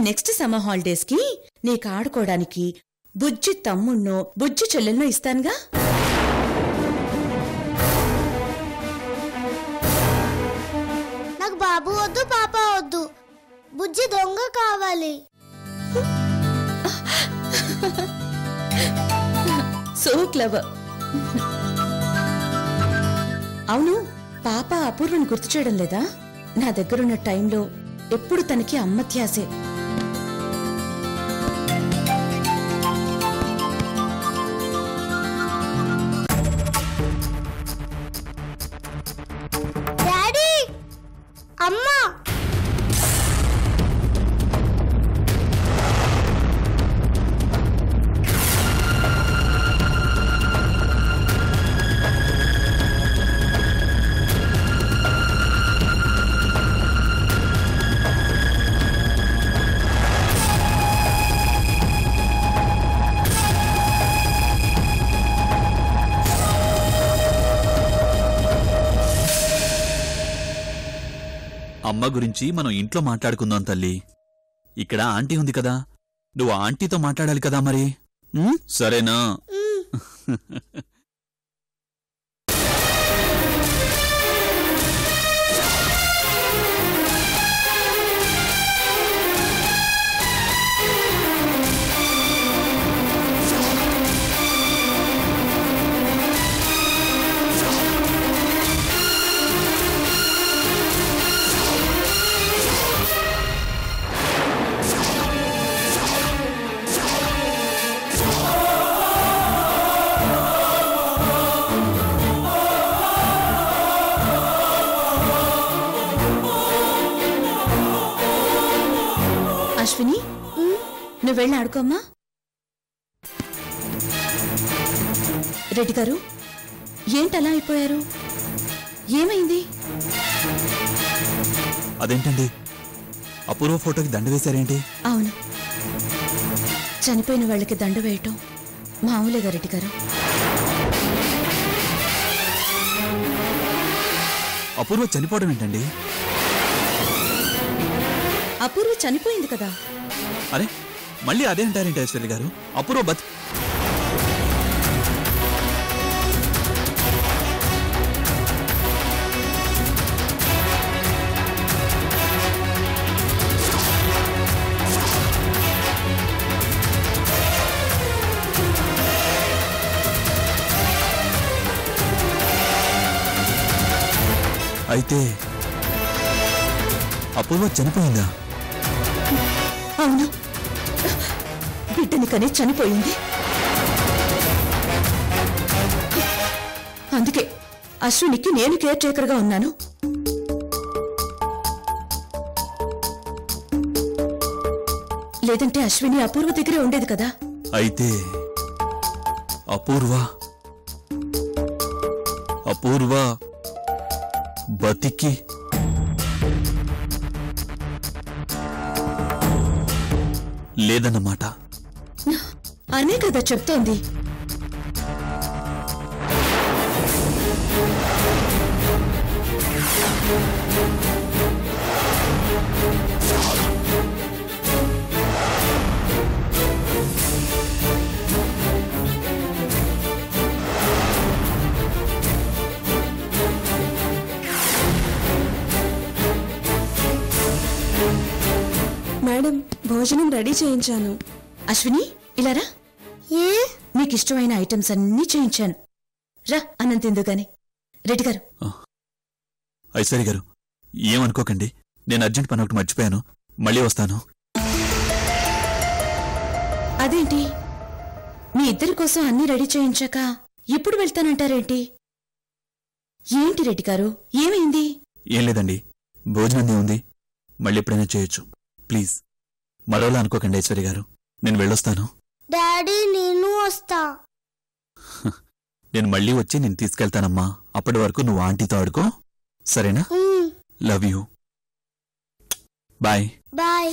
Next summer holidays కి నీకు ఆడుకోవడానికి బుజ్జి తమ్ముణ్ణో బుజ్జి చెల్లెన్నో ఇస్తానుగా. నాకు బాబు వద్దు, పాప వద్దు, బుజ్జి దొంగ కావాలి. So clever. అవును, పాప అపూర్వని గుర్తు చేయడం లేదా? నా దగ్గరున్న టైంలో ఎప్పుడు తనకి అమ్మత్యాసే. డాడీ, అమ్మా, అమ్మ గురించి మనం ఇంట్లో మాట్లాడుకుందాం తల్లి. ఇక్కడ ఆంటీ ఉంది కదా, నువ్వు ఆంటీతో మాట్లాడాలి కదా మరి. సరేనా? అశ్విని, నువ్వెళ్ళి ఆడుకోమ్మా. రెడ్డి గారు, ఏంటలా అయిపోయారు? ఏమైంది? అదేంటండి, అపూర్వ ఫోటోకి దండ వేశారేంటి? అవును, చనిపోయిన వాళ్ళకి దండ వేయటం మామూలుగా రెడ్డి గారు. అపూర్వ చనిపోవడం ఏంటండి? అపూర్వ చనిపోయింది కదా. అరే, మళ్ళీ అదే అంటారేంటి ఐశ్వర్య గారు? అపూర్వ బత్ అయితే అపూర్వ చనిపోయిందా? అవును, బిడ్డని కని చనిపోయింది. అందుకే అశ్వినికి నేను కేర్ టేకర్గా ఉన్నాను. లేదంటే అశ్విని అపూర్వ దగ్గరే ఉండేది కదా. అయితే అపూర్వ బతికి లేదన్నమాట. అనే కదా చెప్తోంది. మేడం, భోజనం రెడీ చేయించాను. అశ్విని, ఇలారా. నీకిష్టమైన ఐటమ్స్ అన్నీ చేయించాను. రా, అన్నం తిందు గాని. రెడ్డి గారు. ఐశ్వర్య గారు, ఏమనుకోకండి, నేను అర్జెంట్ పని ఒకటి మర్చిపోయాను. మళ్ళీ వస్తాను. అదేంటి, మీ ఇద్దరి కోసం అన్నీ రెడీ చేయించాక ఇప్పుడు వెళ్తానంటారేంటి? ఏంటి రెడ్డి గారు, ఏమైంది? ఏం లేదండి, భోజనం ఉంది, మళ్ళీ ఎప్పుడైనా చేయొచ్చు. ప్లీజ్ మరోలా అనుకోకండి ఐశ్వర్య గారు. నేను వెళ్ళొస్తాను. డాడీ, నేను వస్తా. నేను మళ్ళీ వచ్చి నేను తీసుకెళ్తానమ్మా. అప్పటి వరకు నువ్వు ఆంటీతో ఆడుకో, సరేనా? Love you. Bye bye.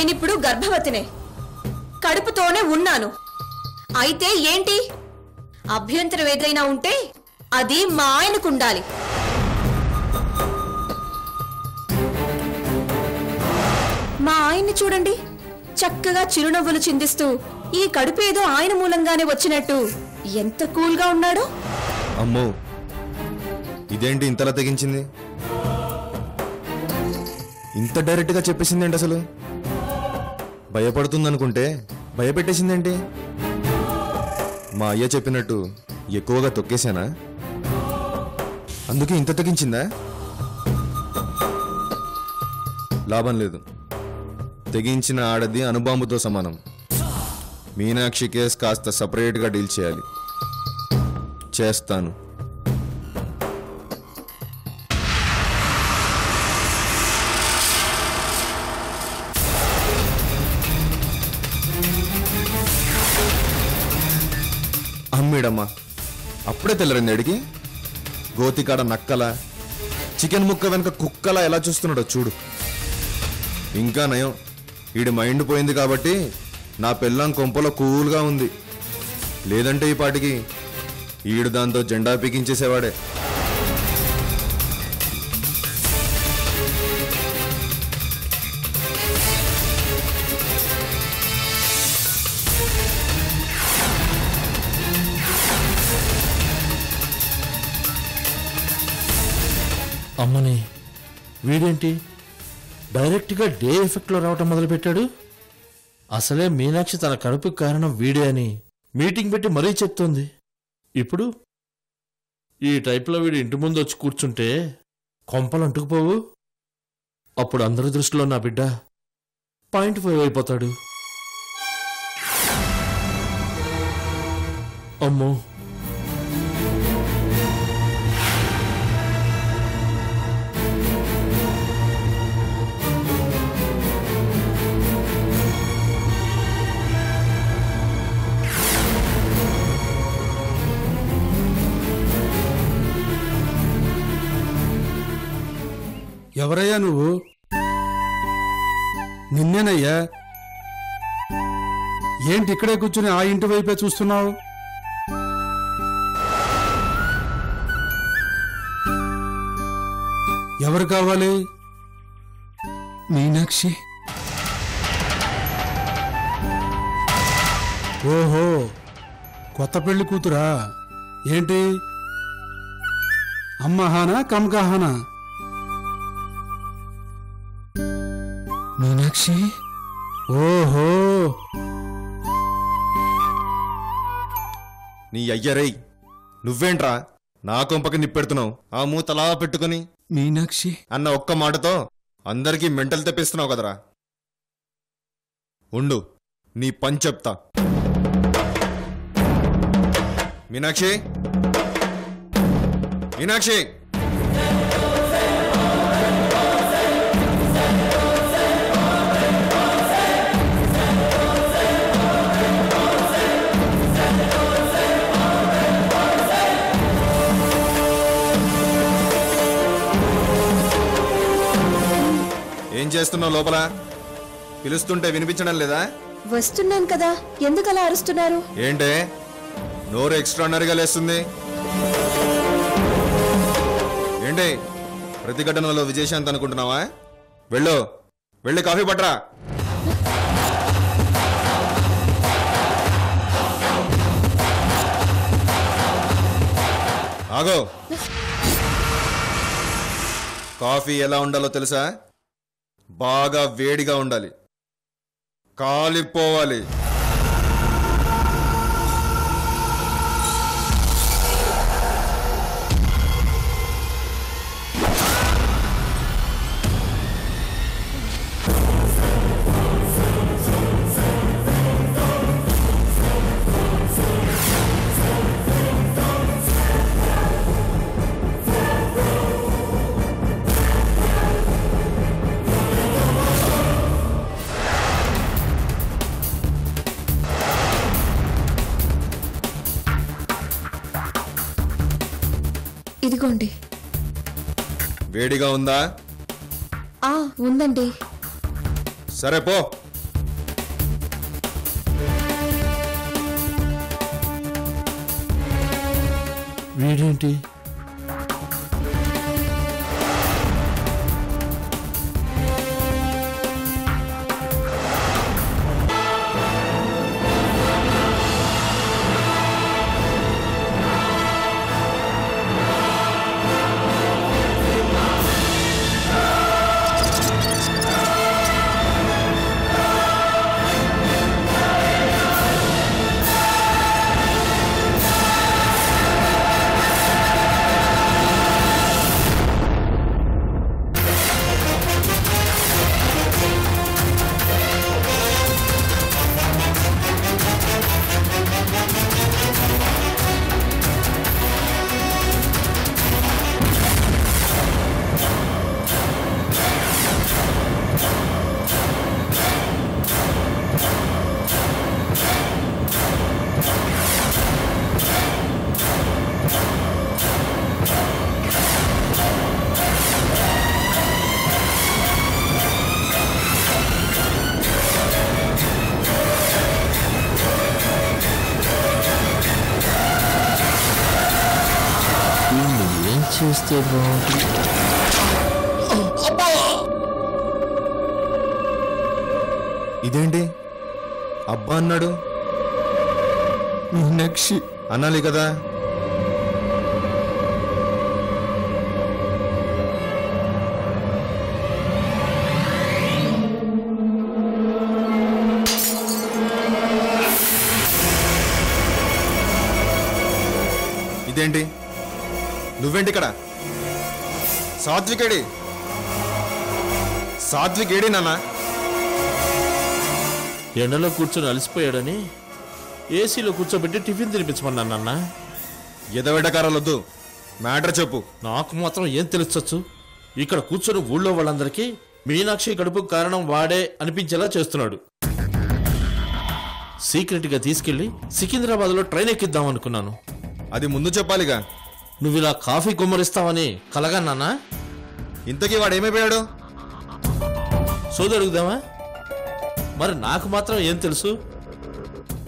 నేనిప్పుడు గర్భవతినే, కడుపుతోనే ఉన్నాను. అయితే ఏంటి? అభ్యంతరం ఏదైనా ఉంటే అది మా ఆయనకుండాలి. మా ఆయన్ని చూడండి, చక్కగా చిరునవ్వులు చిందిస్తూ ఈ కడుపు ఏదో ఆయన మూలంగానే వచ్చినట్టు ఎంత కూల్గా ఉన్నాడో. అమ్మో, ఇదేంటి ఇంతలా తెగించింది? ఇంత డైరెక్ట్గా చెప్పేసిందేంటి? అసలు భయపడుతుందనుకుంటే భయపెట్టేసిందేంటి? మా అయ్య చెప్పినట్టు ఎక్కువగా తొక్కేశానా? అందుకే ఇంత తెగించిందా? లాభం లేదు, తెగించిన ఆడది అణుబాంబుతో సమానం. మీనాక్షి కేసు కాస్త సపరేట్గా డీల్ చేయాలి. చేస్తాను. అమ్మీడమ్మా, అప్పుడే తెల్లరింది అడిగి. గోతికాడ నక్కల, చికెన్ ముక్క వెనక కుక్కలా ఎలా చూస్తున్నాడో చూడు. ఇంకా నయం, ఈడి మైండ్ పోయింది కాబట్టి నా పెళ్ళాం కొంపలో కూల్గా ఉంది. లేదంటే ఈ పాటికి ఈడు దాంతో జెండా పీకించేసేవాడే. అమ్మని, వీడేంటి డైరెక్ట్గా డే ఎఫెక్ట్లో రావటం మొదలుపెట్టాడు? అసలే మీనాక్షి తన కడుపుకి కారణం వీడే అని మీటింగ్ పెట్టి మరీ చెప్తోంది. ఇప్పుడు ఈ టైప్లో వీడు ఇంటి ముందు వచ్చి కూర్చుంటే కొంపలు అంటుకుపోవు. అప్పుడు అందరి దృష్టిలో నా బిడ్డ .5 అయిపోతాడు. అమ్మో, ఎవరయ్యా నువ్వు? నిన్నేనయ్యా. ఏంటి ఇక్కడే కూర్చుని ఆ ఇంటి వైపే చూస్తున్నావు? ఎవరు కావాలి? మీనాక్షి. ఓహో, కొత్త పెళ్లి కూతురా? ఏంటి అమ్మహానా కమ్కహానా? మీనాక్షి. ఓహో, నీ అయ్యరై, నువ్వేంట్రా నా కొంపకి నిప్పెడుతున్నావు? ఆ మూతలా పెట్టుకుని మీనాక్షి అన్న ఒక్క మాటతో అందరికీ మెంటల్ తెప్పిస్తున్నావు కదరా. ఉండు, నీ పని చెప్తా. మీనాక్షి, మీనాక్షి. ఏం చేస్తున్నావు లోపల? పిలుస్తుంటే వినిపించడం లేదా? వస్తున్నాను కదా, ఎందుకలా అరుస్తున్నారు? ఏంటే నోరు ఎక్స్ట్రానరీగా లేస్తుంది? ఏంటి ప్రతిఘటనలో విజయశాంత్ అనుకుంటున్నావా? వెళ్ళి కాఫీ పట్రా. ఆగో, కాఫీ ఎలా ఉండాలో తెలుసా? బాగా వేడిగా ఉండాలి, కాలిపోవాలి. ఇదిగోండి. వేడిగా ఉందా? ఉందండి. సరే పో, వీడేంటి? ఏం చేస్తే బాగుంటుంది? ఇదేంటి అబ్బా అన్నాడు? మీనాక్షి అనాలి కదా. ఇదేంటి నువ్వేంటి ఇక్కడ? సాత్వికేడి సాత్వికేడి నాన్న? ఎండలో కూర్చొని అలసిపోయాడని ఏసీలో కూర్చోబెట్టి టిఫిన్ తినిపించమన్నా నాన్న. ఎదవెడకారాలొద్దు, మ్యాటర్ చెప్పు. నాకు మాత్రం ఏం తెలుసొచ్చు? ఇక్కడ కూర్చొని ఊళ్ళో వాళ్ళందరికీ మీనాక్షి కడుపు కారణం వాడే అనిపించేలా చేస్తున్నాడు. సీక్రెట్గా తీసుకెళ్లి సికింద్రాబాద్లో ట్రైన్ ఎక్కిద్దాం అనుకున్నాను. అది ముందు చెప్పాలిగా. నువ్వు ఇలా కాఫీ గుమ్మరిస్తావని కలగా నాన్న. ఇంతకీ వాడు ఏమైపోయాడు? సోది అడుగుదామా? మరి నాకు మాత్రం ఏం తెలుసు?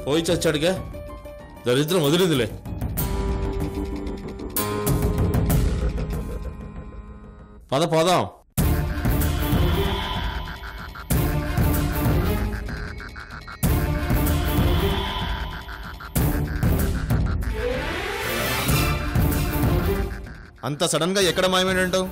పోయి చచ్చాడుగా, దరిద్రం వదిలిందిలే. పోదాం. అంత సడన్ గా ఎక్కడ మాయమైందంటావు?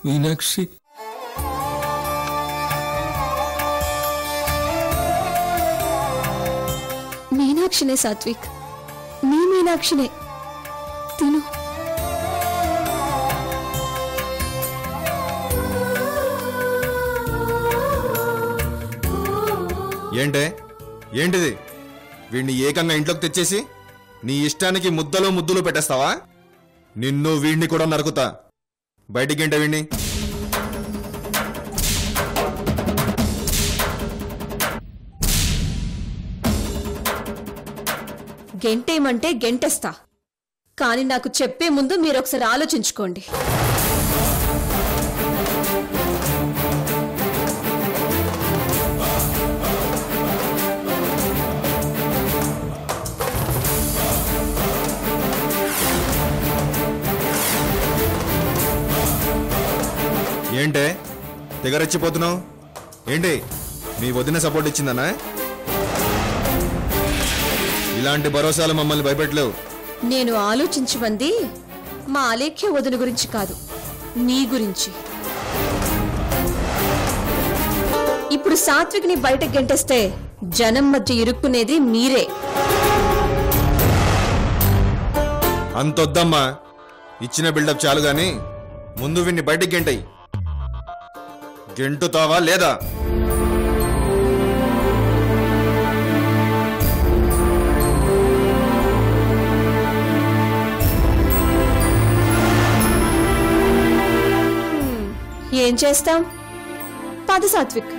మీనాక్షి మీనాక్షినే సాత్విక్, నీ మీనాక్షినే. తిను. ఏంటిది? వీడిని ఏకంగా ఇంట్లోకి తెచ్చేసి నీ ఇష్టానికి ముద్దలు పెట్టేస్తావా? నిన్ను వీడిని కూడా నరుకుతా. బయటికి ఏంట వీడిని? గెంటేమంటే గెంటేస్తా, కానీ నాకు చెప్పే ముందు మీరొకసారి ఆలోచించుకోండి. ఏంటే తెగరెచ్చిపోతున్నావు? ఏంటి మీ వదిన సపోర్ట్ ఇచ్చిందనా? ఇలాంటి భరోసాలు మమ్మల్ని భయపెట్టలేవు. నేను ఆలోచించమంది మా అలేఖ్య వదిన గురించి కాదు, నీ గురించి. ఇప్పుడు సాత్విక్ని బయటకు గెంటేస్తే జనం మధ్య ఇరుక్కునేది మీరే. అంతొద్దమ్మా, ఇచ్చిన బిల్డప్ చాలు గాని ముందు విన్ని బయటికి గెంటయి. గెంటుతావా లేదా? ఏం చేస్తాం? పద సాత్విక్.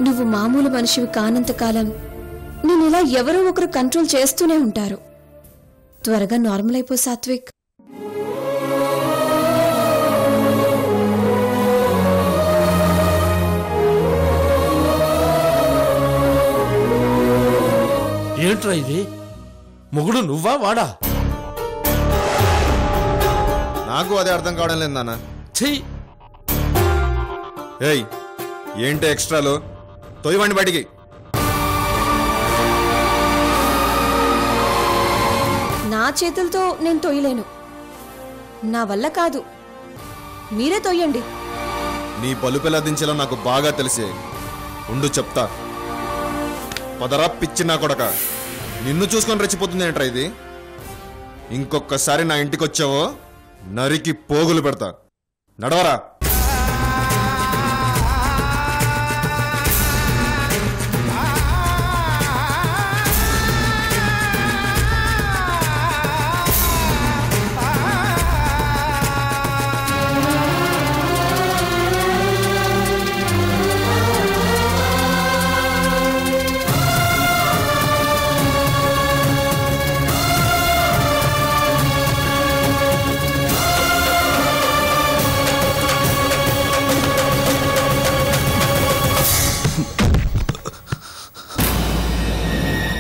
నువ్వు మామూలు మనిషివి కానంతకాలం నేను ఇలా ఎవరో ఒకరు కంట్రోల్ చేస్తూనే ఉంటారు. త్వరగా నార్మల్ అయిపో సాత్విక్. ఏంట్రా ఇది? మొగుడు నువ్వా వాడా? నాకు అదే అర్థం కావడం లేదు నాన్న. చెయ్యి. ఏయ్ ఏంటి ఎక్స్ట్రాలు? తొయ్యవండి బయటికి. నా చేతులతో నేను తొయ్యలేను. నా వల్ల కాదు, మీరే తొయ్యండి. నీ బలుపెలా దించేలా నాకు బాగా తెలిసే. ఉండు చెప్తా. పదరా పిచ్చి నా కొడక. నిన్ను చూసుకొని రెచ్చిపోతుంది ఏంట్రా ఇది? ఇంకొకసారి నా ఇంటికి వచ్చావో నరికి పోగులు పెడతా. నడవరా.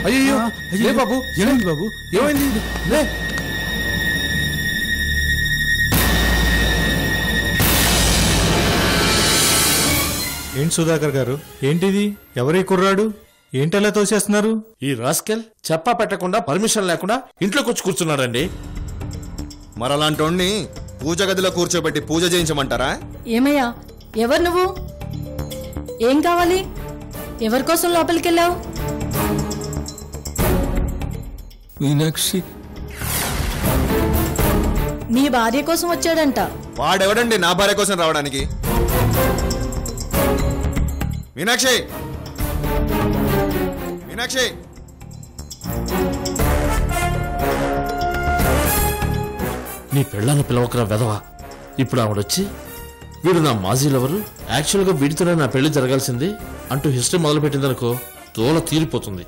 అయ్యో లే బాబు. ఏమైంది బాబు? ఏమైంది? లే. ఏంటి సుధాకర్ గారు, ఏంటిది? ఎవరి కుర్రాడు? ఏంటలా తోసేస్తున్నారు? ఈ రాస్కెల్ చెప్పా పెట్టకుండా పర్మిషన్ లేకుండా ఇంట్లోకి వచ్చి కూర్చున్నాడండి. మరలాంటోణ్ణి పూజ గదిలో కూర్చోబెట్టి పూజ చేయించమంటారా? ఏమయ్యా, ఎవరు నువ్వు? ఏం కావాలి? ఎవరి కోసం లోపలికి వెళ్ళావు? మీనాక్షి నీ భార్య కోసం వచ్చాడంట. వాడెవడండి నా భార్య కోసం రావడానికి? మీనాక్షి, మీనాక్షి. నీ పెళ్ళాన్ని పిలవకరా వెధవా. ఇప్పుడు ఆవిడొచ్చి వీడు నా మాజీ లవరు, యాక్చువల్గా వీడితోనే నా పెళ్లి జరగాల్సింది అంటూ హిస్టరీ మొదలుపెట్టిందనుకో తోల తీరిపోతుంది.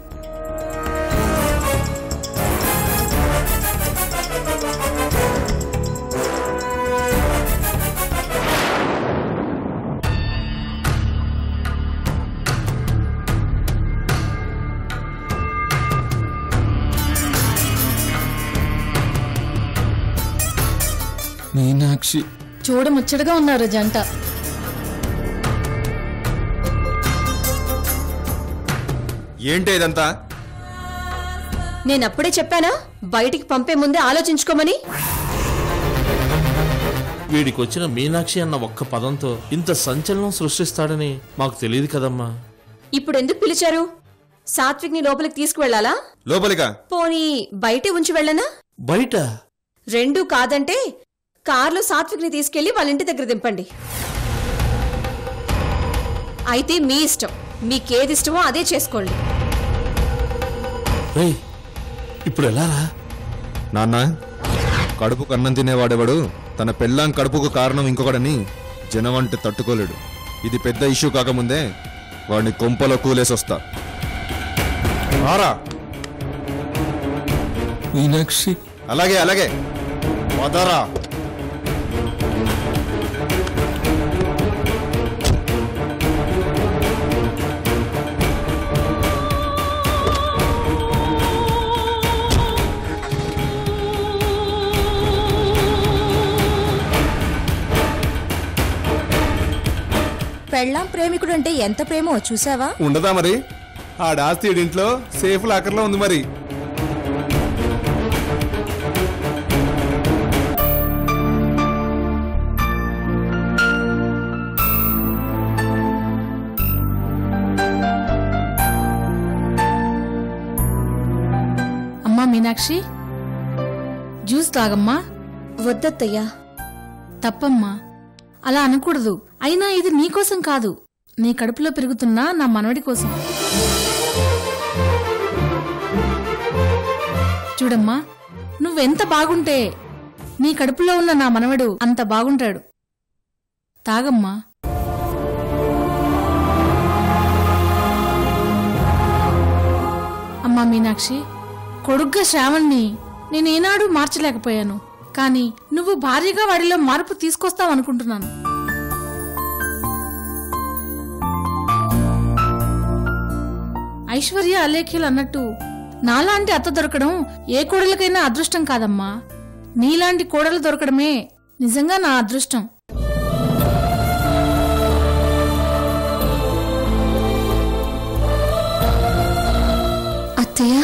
మీనాక్షి చూడముచ్చటగా ఉన్నారు జంట. ఏంటి ఇదంతా? నేనప్పుడే చెప్పానా బయటికి పంపే ముందే ఆలోచించుకోమని? వీడికి వచ్చిన మీనాక్షి అన్న ఒక్క పదంతో ఇంత సంచలనం సృష్టిస్తాడని మాకు తెలియదు కదమ్మా. ఇప్పుడు ఎందుకు పిలిచారు? సాత్విక్ ని లోపలికి తీసుకువెళ్లాలా? లోపలికా? పోనీ బయటే ఉంచి వెళ్ళనా? బయట? రెండూ కాదంటే కార్లో సాత్విక్ ని తీసుకెళ్లి వాళ్ళ ఇంటి దగ్గర దింపండి. అయితే మీ ఇష్టం, మీకేది ఇష్టమో అదే చేసుకోండి. ఇప్పుడు ఎలారా? నాన్న, కడుపు కన్నం తినేవాడెవడు తన పెళ్ళాం కడుపుకు కారణం ఇంకొకడని జనం అంటే తట్టుకోలేడు. ఇది పెద్ద ఇష్యూ కాకముందే వాడిని కొంపలో కూలేసొస్తా. రారా. మీనాక్షి. అలాగే అలాగే వదరా. పెళ్ళాం ప్రేమికుడు అంటే ఎంత ప్రేమో చూసావా? ఉండదా మరి? ఆడాస్తి ఇంట్లో సేఫ్ లాకర్లో ఉంది మరి. అమ్మా మీనాక్షి, జ్యూస్ తాగమ్మా. వద్దత్తయ్యా. తప్పమ్మా, అలా అనకూడదు. అయినా ఇది నీకోసం కాదు, నీ కడుపులో పెరుగుతున్న నా మనవడి కోసం. చూడమ్మా, నువ్వెంత బాగుంటే నీ కడుపులో ఉన్న నా మనవడు అంత బాగుంటాడు. తాగమ్మా. అమ్మా మీనాక్షి, కొడుగ్గా శ్రావణ్ణి నేనేనాడూ మార్చలేకపోయాను, కానీ నువ్వు భార్యగా వాడిలో మార్పు తీసుకొస్తావనుకుంటున్నాను. ఐశ్వర్య అలేఖ్యలు అన్నట్టు నాలాంటి అత్త దొరకడం ఏ కోడలకైనా అదృష్టం కాదమ్మా. నీలాంటి కోడలు దొరకడమే నిజంగా నా అదృష్టం. అత్తయ్య,